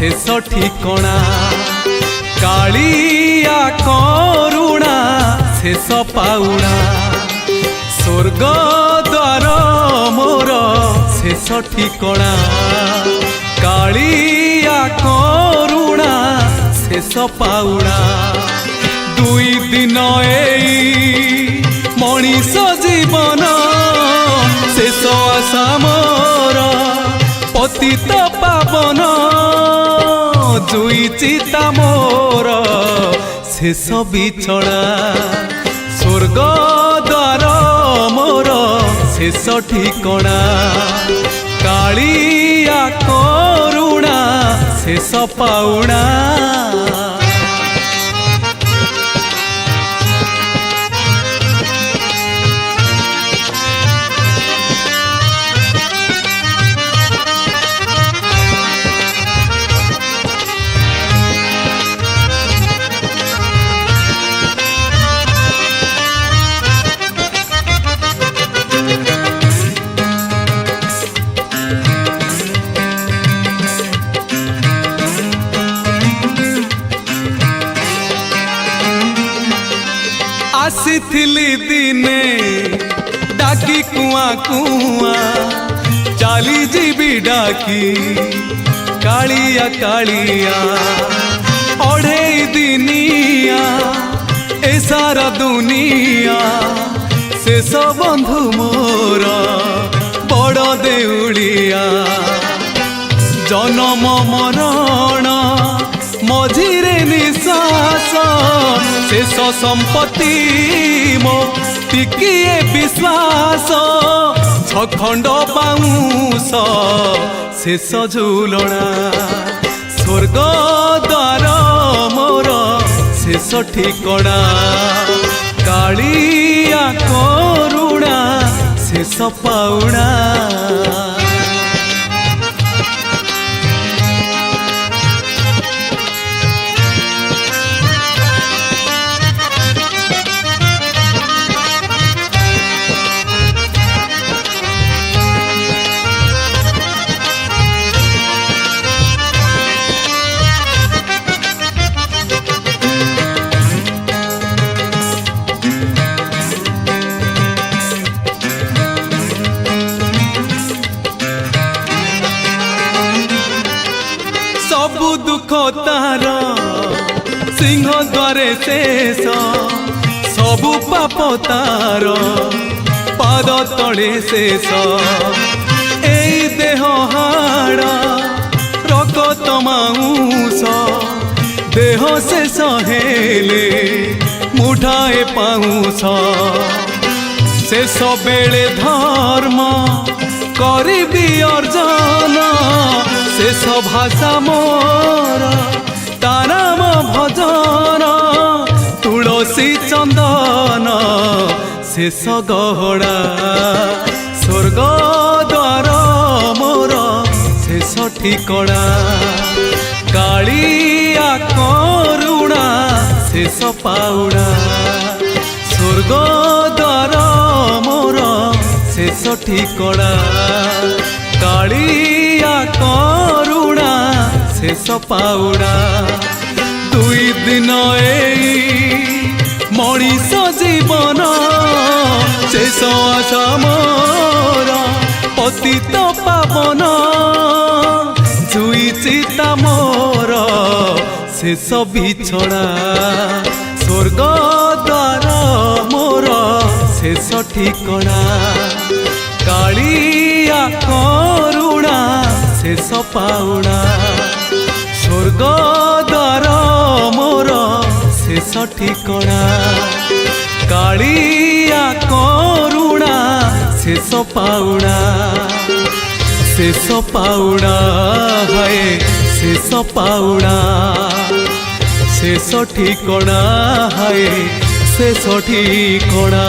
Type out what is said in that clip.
शेष ठिकणा कालिया करुणा शेष पाउणा स्वर्ग द्वार मोर शेष ठिकणा कालिया करुणा शेष पाउणा दुई दिन एई मनीष जीवन शेष आशा मोर पतित पावन जुई चिता मोर शेष बिछड़ा स्वर्ग द्वार मोर शेष ठिकणा कालिया करुणा शेष पाउणा आसीथिली दिने डाकी कुआ कुआ चाली जीवी डाकी कालिया कालिया अढ़े दिनिया ए सारा दुनिया शेष बंधु मोर बड़ देउलिया जन्म मरण मझिरे निश्वास शेष संपत्ति मो टिकिए विश्वास छखंड पाऊस शेष झूलना स्वर्ग द्वार मोर शेष ठिकणा कालिया करुणा शेष पाउणा सबु दुख तार सिंह द्वारे शेष सबु पाप तार पाद तले शेष एई देह हाड़ रगत माउस देह शेष हेले मुठाए पाउस शेष बेले धर्म करिबी अर्जन शेष भाषा मोर ताराम भजन तुलसी चंदन शेष गहड़ा स्वर्ग द्वार मोर शेष ठिकणा कालिया करुणा शेष पाउणा स्वर्ग द्वार मोर शेष ठिकणा कालिया करुणा शेष पाउणा दुई दिन एई मनीष जीवन शेष आशा मोर पतित पावन जुई चिता मोर शेष बिछड़ा स्वर्ग द्वार मोर शेष ठिकणा कालिया करुणा शेष पाउणा स्वर्ग द्वार मोर शेष ठिकणा कालिया करुणा शेष पाउणा हाय शेष पाउणा शेष ठिकणा हाय शेष ठिकणा।